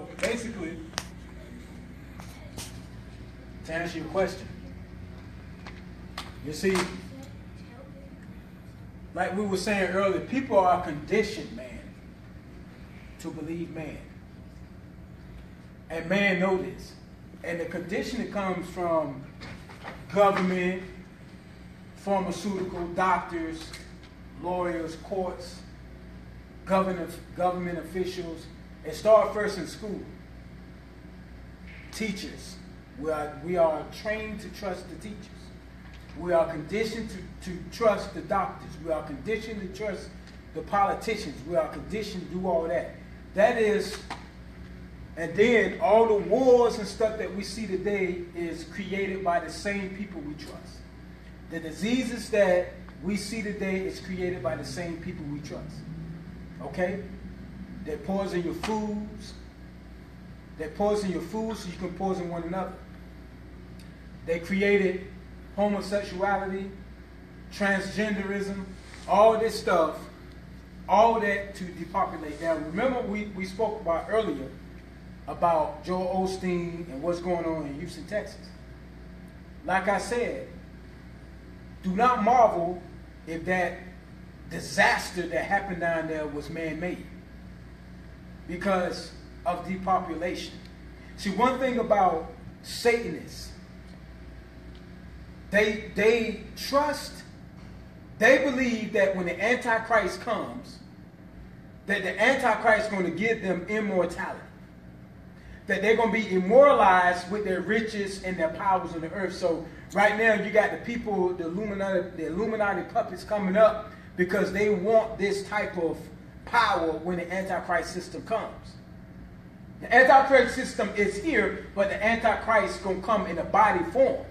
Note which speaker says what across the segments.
Speaker 1: So basically, to answer your question, you see, like we were saying earlier, people are conditioned, man, to believe man. And man knows this. And the conditioning comes from government, pharmaceutical, doctors, lawyers, courts, government officials. It starts first in school. Teachers. We are trained to trust the teachers. We are conditioned to trust the doctors. We are conditioned to trust the politicians. We are conditioned to do all that. That is, and then all the wars and stuff that we see today is created by the same people we trust. The diseases that we see today is created by the same people we trust. Okay? They poison your foods. They poison your food so you can poison one another. They created homosexuality, transgenderism, all this stuff, all that to depopulate. Now, remember we spoke about earlier about Joel Osteen and what's going on in Houston, Texas. Like I said, do not marvel if that disaster that happened down there was man-made because of depopulation. See, one thing about Satanists, they believe that when the Antichrist comes, that the Antichrist is going to give them immortality. That they're going to be immortalized with their riches and their powers on the earth. So right now you got the people, the Illuminati puppets coming up because they want this type of power when the Antichrist system comes. The Antichrist system is here, but the Antichrist is going to come in a body form.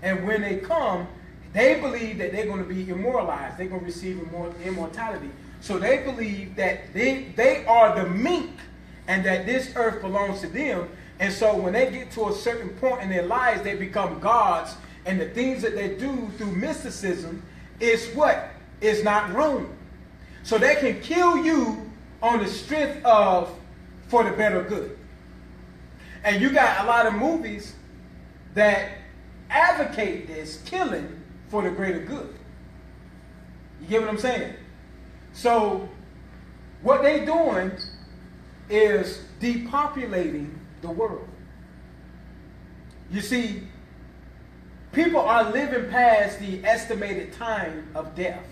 Speaker 1: And when they come, they believe that they're going to be immortalized. They're going to receive immortality. So they believe that they are the mink and that this earth belongs to them. And so when they get to a certain point in their lives, they become gods. And the things that they do through mysticism is what? Is not wrong. So they can kill you on the strength of for the better good. And you got a lot of movies that advocate this killing for the greater good. You get what I'm saying? So what they're doing is depopulating the world. You see, people are living past the estimated time of death.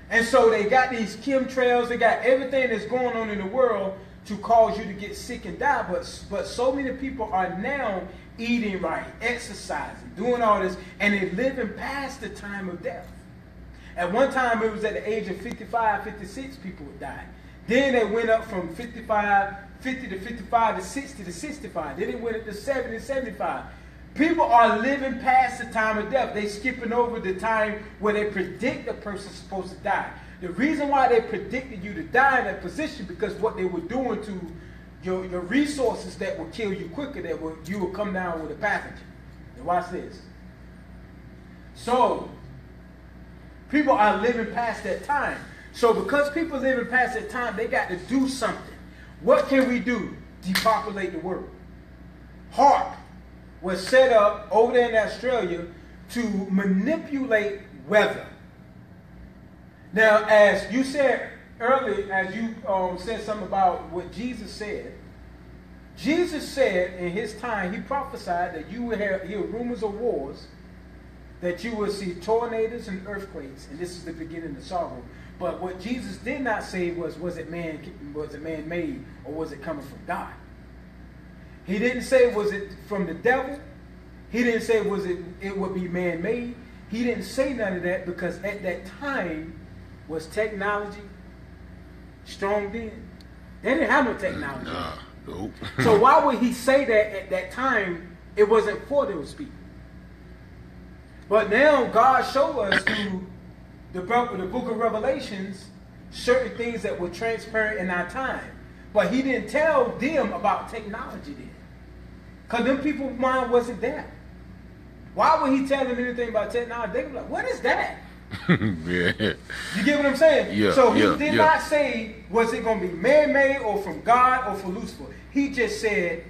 Speaker 1: And so they got these chemtrails, they got everything that's going on in the world to cause you to get sick and die. But so many people are now eating right, exercising, doing all this, and they're living past the time of death. At one time, it was at the age of 55, 56, people would die. Then they went up from 50 to 55 to 60 to 65. Then it went up to 70 to 75. People are living past the time of death. They're skipping over the time where they predict the person's supposed to die. The reason why they predicted you to die in that position because what they were doing to your resources that will kill you quicker, you will come down with a pathogen. Now watch this. So, people are living past that time. So because people are living past that time, they got to do something. What can we do? Depopulate the world. HARP was set up over there in Australia to manipulate weather. Now, as you said earlier, as you said something about what Jesus said in his time, he prophesied that you would hear rumors of wars, that you would see tornadoes and earthquakes, and this is the beginning of sorrow. But what Jesus did not say was it man-made or was it coming from God? He didn't say was it from the devil. He didn't say it would be man-made. He didn't say none of that because at that time was technology strong then? They didn't have no technology.
Speaker 2: Nah, nope.
Speaker 1: So why would he say that at that time it wasn't for those people? But now God showed us through the book of Revelations certain things that were transparent in our time. But he didn't tell them about technology then. Because them people's mind wasn't there. Why would he tell them anything about technology? They were like, what is that?
Speaker 2: Yeah.
Speaker 1: You get what I'm saying?
Speaker 2: Yeah.
Speaker 1: So he did not say, was it going to be man-made or from God or from Lucifer. He just said,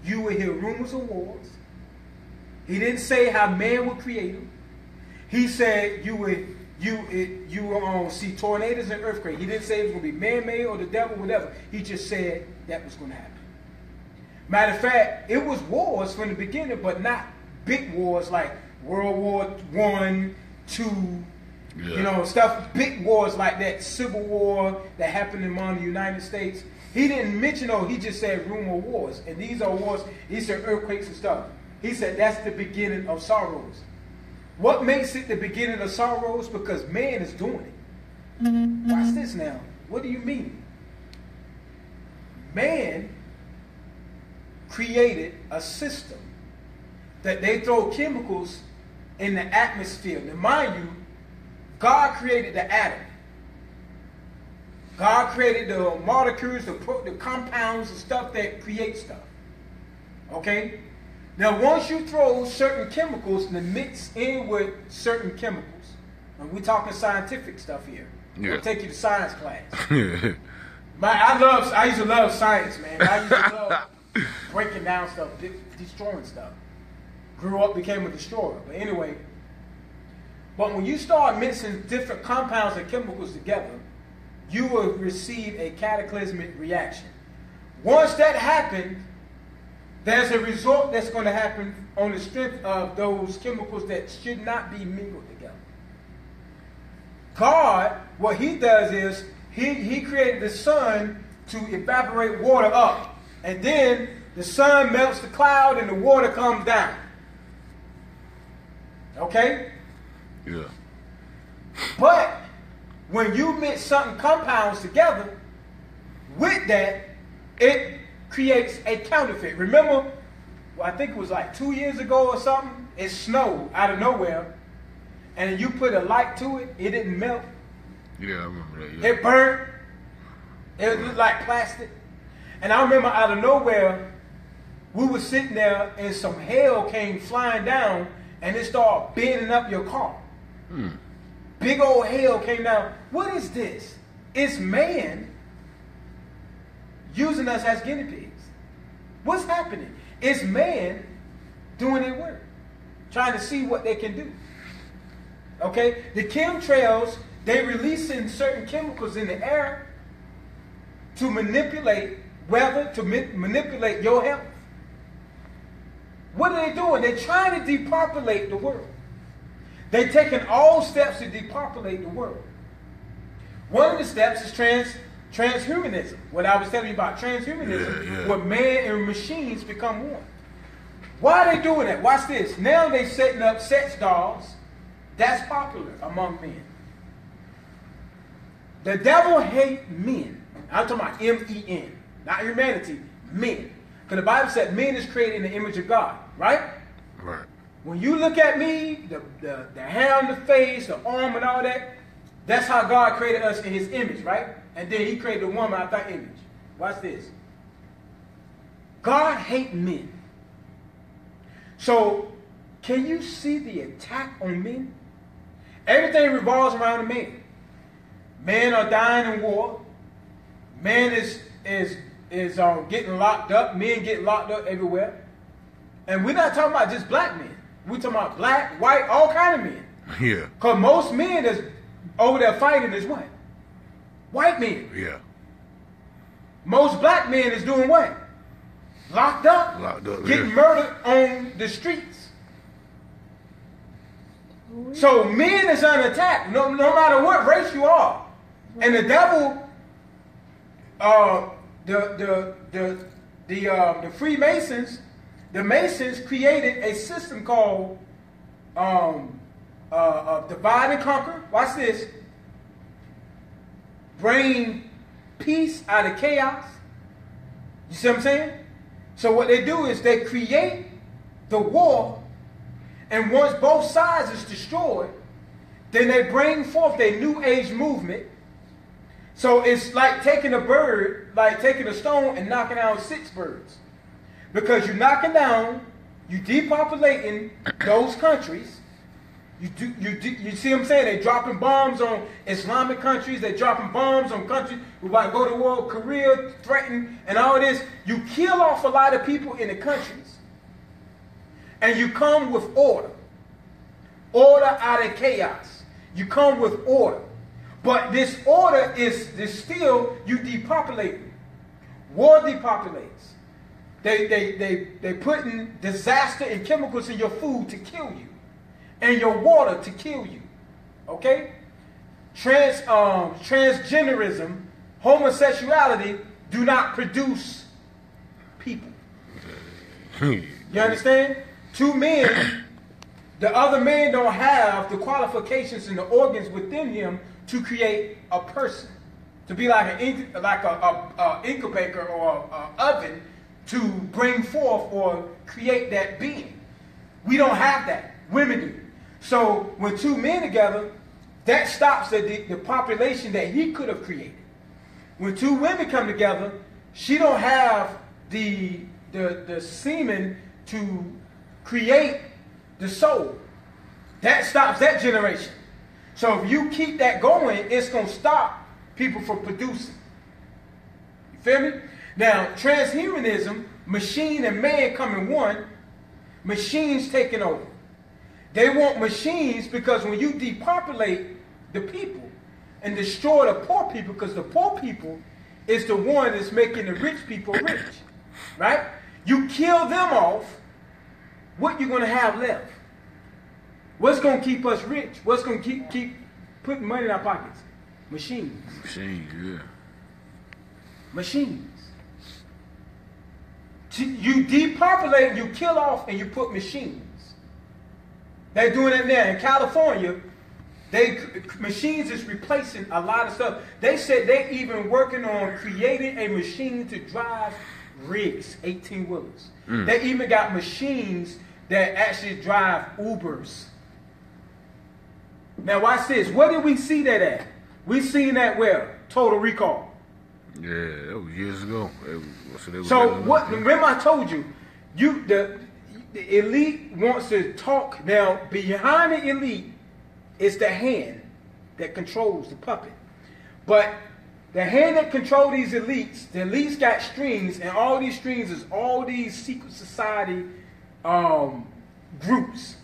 Speaker 1: you will hear rumors of wars. He didn't say how man would create them. He said you will see tornadoes and earthquakes. He didn't say it was going to be man-made or the devil, whatever. He just said that was going to happen. Matter of fact, it was wars from the beginning, but not big wars like World War I, II, you know, stuff, big wars like that, Civil War that happened among the United States. He didn't mention those, he just said rumor wars. And these are wars, he said earthquakes and stuff. He said that's the beginning of sorrows. What makes it the beginning of sorrows? Because man is doing it. Watch this now. What do you mean? Man created a system that they throw chemicals in the atmosphere. Now, mind you, God created the atom. God created the molecules, the compounds, the stuff that create stuff. Okay? Now, once you throw certain chemicals and mix in with certain chemicals, and we're talking scientific stuff here. Yeah. I'll take you to science class. I used to love science, man. I used to love breaking down stuff, destroying stuff. Grew up, became a destroyer. But anyway, but when you start mixing different compounds and chemicals together, you will receive a cataclysmic reaction. Once that happens, there's a result that's going to happen on the strength of those chemicals that should not be mingled together. God, what he does is, he created the sun to evaporate water up. And then the sun melts the cloud and the water comes down. Okay?
Speaker 2: Yeah.
Speaker 1: But when you mix certain compounds together, with that, it creates a counterfeit. Remember, I think it was like 2 years ago or something, it snowed out of nowhere, and you put a light to it, it didn't melt.
Speaker 2: Yeah, I remember that. Yeah.
Speaker 1: It burnt. It looked like plastic. And I remember out of nowhere, we were sitting there and some hail came flying down and it started bending up your car. Big old hail came down. What is this? It's man using us as guinea pigs. What's happening? It's man doing their work, trying to see what they can do. Okay? The chemtrails, they releasing certain chemicals in the air to manipulate weather, to manipulate your health. What are they doing? They're trying to depopulate the world. They're taking all steps to depopulate the world. One of the steps is transhumanism. What I was telling you about transhumanism, where man and machines become one. Why are they doing that? Watch this. Now they're setting up sex dolls. That's popular among men. The devil hates men. I'm talking about M-E-N. Not humanity, men. Because the Bible said men is created in the image of God, right?
Speaker 2: Right.
Speaker 1: When you look at me, the hair on the face, the arm and all that, that's how God created us in his image, right? And then he created the woman after that image. Watch this. God hates men. So, can you see the attack on men? Everything revolves around a man. Men are dying in war. Man is getting locked up. Men get locked up everywhere. And we're not talking about just black men. We're talking about black, white, all kind of men.
Speaker 2: Yeah. Because
Speaker 1: most men that's over there fighting is what? White men.
Speaker 2: Yeah.
Speaker 1: Most black men is doing what? Locked up. Getting murdered on the streets. So men is under attack, no matter what race you are. And the devil, the Freemasons, the Masons created a system called divide and conquer. Watch this. Bring peace out of chaos. You see what I'm saying? So what they do is they create the war, and once both sides is destroyed, then they bring forth their New Age movement. So it's like taking a bird, like taking a stone and knocking down 6 birds. Because you're knocking down, you're depopulating those countries, You see what I'm saying? They're dropping bombs on Islamic countries. They're dropping bombs on countries who might go to war, Korea, threaten, and all this. You kill off a lot of people in the countries. And you come with order. Order out of chaos. You come with order. But this order is still, you depopulate. War depopulates. They putting disaster and chemicals in your food to kill you. And your water to kill you. Okay? Transgenderism, homosexuality do not produce people. You understand? Two men, the other man don't have the qualifications and the organs within him to create a person. To be like an incubator or an oven to bring forth or create that being. We don't have that. Women do. So when two men together, that stops the population that he could have created. When two women come together, she don't have the semen to create the soul. That stops that generation. So if you keep that going, it's going to stop people from producing. You feel me? Now, transhumanism, machine and man coming one, machines taking over. They want machines because when you depopulate the people and destroy the poor people, because the poor people is the one that's making the rich people rich, right? You kill them off, what you going to have left? What's going to keep us rich? What's going to keep putting money in our pockets? Machines.
Speaker 2: Machines, yeah.
Speaker 1: Machines. You depopulate, you kill off, and you put machines. They're doing it now. In California, machines is replacing a lot of stuff. They said they're even working on creating a machine to drive rigs, 18-wheelers. They even got machines that actually drive Ubers. Now watch this. Where did we see that at? We seen that where? Total Recall.
Speaker 2: Yeah, that was years ago.
Speaker 1: Remember I told you, the elite wants to talk. Now, behind the elite is the hand that controls the puppet. But the hand that controls these elites, the elites got strings, and all these strings is all these secret society groups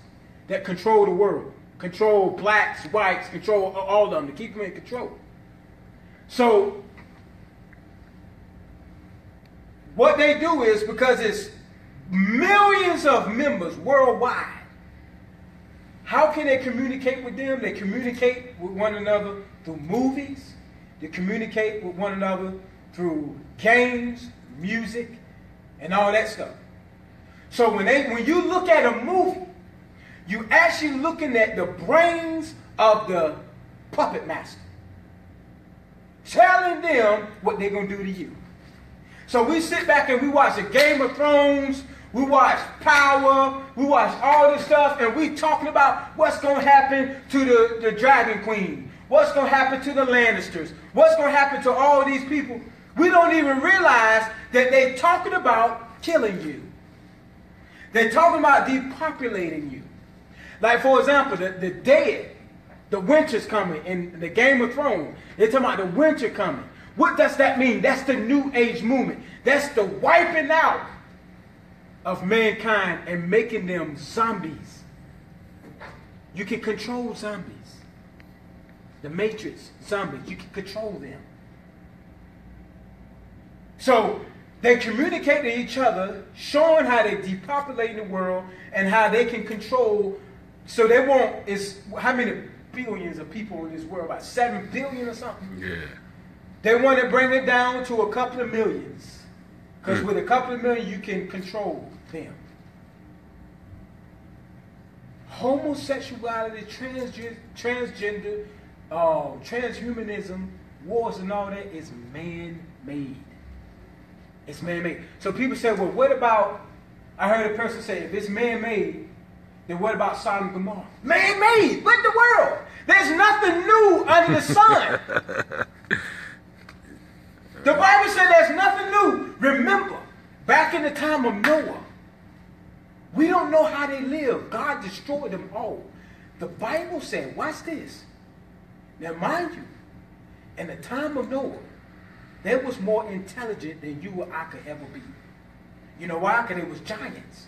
Speaker 1: that control the world. Control blacks, whites, control all of them, to keep them in control. So, what they do is, because it's millions of members worldwide, how can they communicate with them? They communicate with one another through movies. They communicate with one another through games, music, and all that stuff. So when you look at a movie, you actually looking at the brains of the puppet master, telling them what they're going to do to you. So we sit back and we watch the Game of Thrones, we watch Power, we watch all this stuff, and we talking about what's going to happen to the Dragon Queen, what's going to happen to the Lannisters, what's going to happen to all these people. We don't even realize that they're talking about killing you. They're talking about depopulating you. Like, for example, the dead, the winter's coming in the Game of Thrones. They're talking about the winter coming. What does that mean? That's the New Age movement. That's the wiping out of mankind and making them zombies. You can control zombies. The Matrix, zombies, you can control them. So they communicate to each other, showing how they depopulate the world and how they can control. So they want, how many billions of people in this world? About 7 billion or something?
Speaker 2: Yeah.
Speaker 1: They want to bring it down to a couple of millions. Because with a couple of million, you can control them. Homosexuality, transgender, transhumanism, wars and all that is man-made. It's man-made. So people say, well, what about, I heard a person say, if it's man-made, then what about Sodom and Gomorrah? Man-made! What in the world? There's nothing new under the sun. The Bible said there's nothing new. Remember, back in the time of Noah, we don't know how they lived. God destroyed them all. The Bible said, watch this. Now, mind you, in the time of Noah, they was more intelligent than you or I could ever be. You know why? Because they was giants.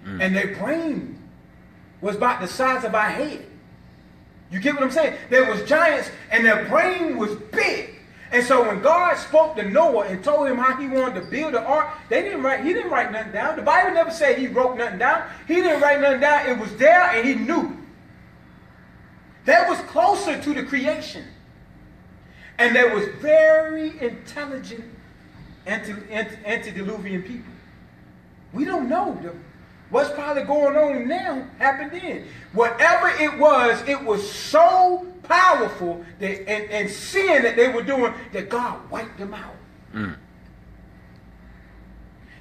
Speaker 1: And their brain was about the size of our head. You get what I'm saying? There was giants and their brain was big. And so when God spoke to Noah and told him how he wanted to build the ark, he didn't write nothing down. The Bible never said he wrote nothing down. He didn't write nothing down. It was there and he knew. That was closer to the creation. And there was very intelligent antediluvian people. We don't know. What's probably going on now happened then. Whatever it was so powerful that, and sin that they were doing that God wiped them out.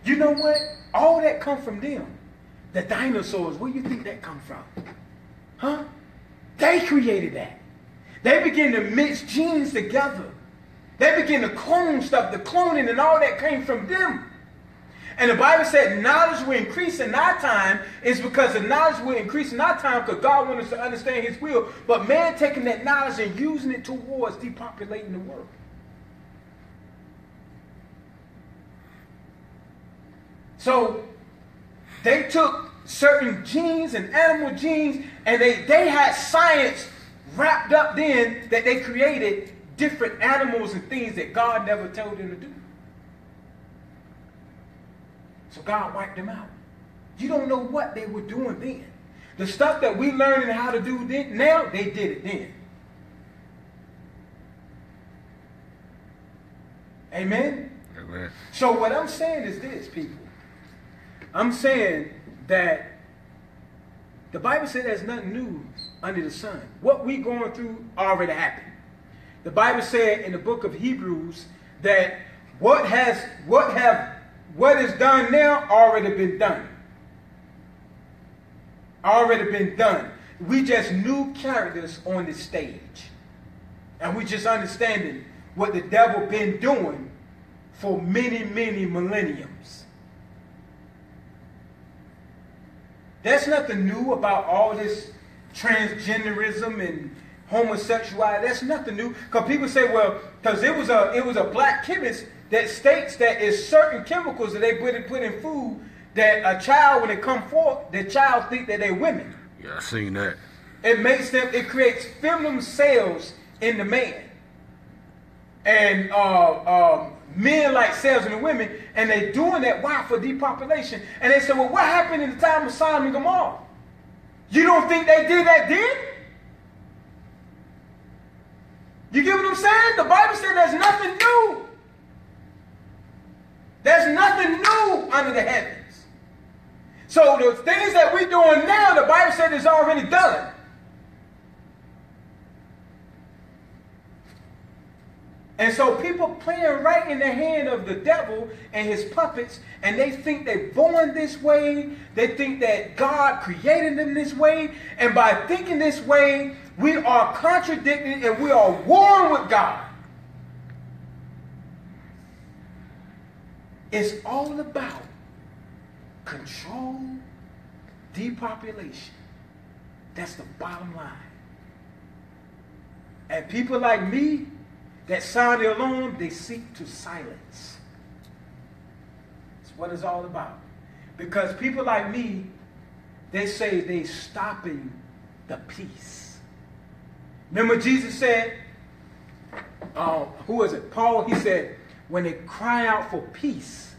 Speaker 1: You know what? All that come from them. The dinosaurs, where do you think that come from? Huh? They created that. They begin to mix genes together. They begin to clone stuff. The cloning and all that came from them. And the Bible said knowledge will increase in our time is because the knowledge will increase in our time because God wants us to understand his will. But man taking that knowledge and using it towards depopulating the world. So they took certain genes and animal genes and they had science wrapped up then that they created different animals and things that God never told them to do. So God wiped them out. You don't know what they were doing then. The stuff that we learning how to do then, now, they did it then. Amen?
Speaker 2: Amen.
Speaker 1: So what I'm saying is this, people. I'm saying that the Bible said there's nothing new under the sun. What we going through already happened. The Bible said in the book of Hebrews that what is done now already been done. Already been done. We just new characters on the stage. And we just understanding what the devil been doing for many, many millenniums. There's nothing new about all this transgenderism and homosexuality. That's nothing new. Because people say, well, because it was a black chemist that states that it's certain chemicals that they put in food that a child, when they come forth, the child think that they're women.
Speaker 2: Yeah, I seen that.
Speaker 1: It creates feminine cells in the man. And men like cells in the women, and they're doing that, why? For depopulation. And they say, well, what happened in the time of Sodom and Gomorrah? You don't think they did that then? You get what I'm saying? The Bible said there's nothing new. There's nothing new under the heavens. So the things that we're doing now, the Bible said is already done. And so people playing right in the hand of the devil and his puppets, and they think they're born this way. They think that God created them this way. And by thinking this way, we are contradicted and we are warring with God. It's all about control, depopulation. That's the bottom line. And people like me that sound the alarm, they seek to silence. That's what it's all about. Because people like me, they say they stopping the peace. Remember Jesus said, who was it? Paul, he said, when they cry out for peace,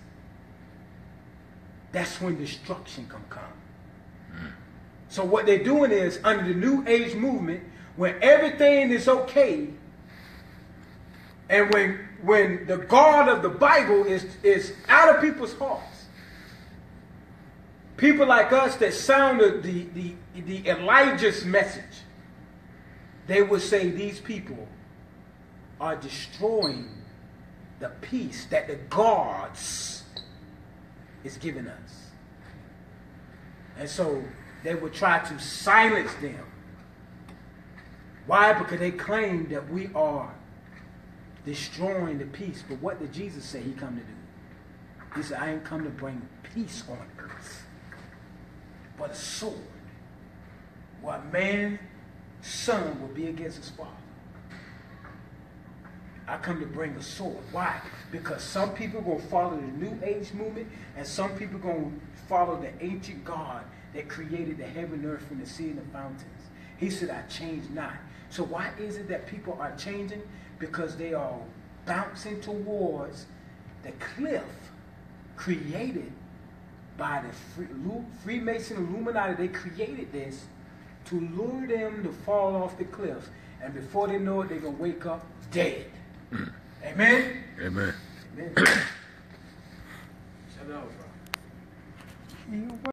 Speaker 1: that's when destruction can come. So what they're doing is, under the New Age movement, when everything is okay, and when the God of the Bible is out of people's hearts, people like us that sounded the Elijah's message, they would say these people are destroying the peace that the gods is giving us. And so they would try to silence them. Why? Because they claim that we are destroying the peace. But what did Jesus say he come to do? He said, I ain't come to bring peace on earth, but a sword. What man's son will be against his father. I come to bring a sword. Why? Because some people are going to follow the New Age movement, and some people are going to follow the ancient God that created the heaven and earth and the sea and the fountains. He said, I change not. So why is it that people are changing? Because they are bouncing towards the cliff created by the Freemason Illuminati. They created this to lure them to fall off the cliff. And before they know it, they're going to wake up dead. Amen?
Speaker 2: Amen.
Speaker 1: Amen. Shut up, bro.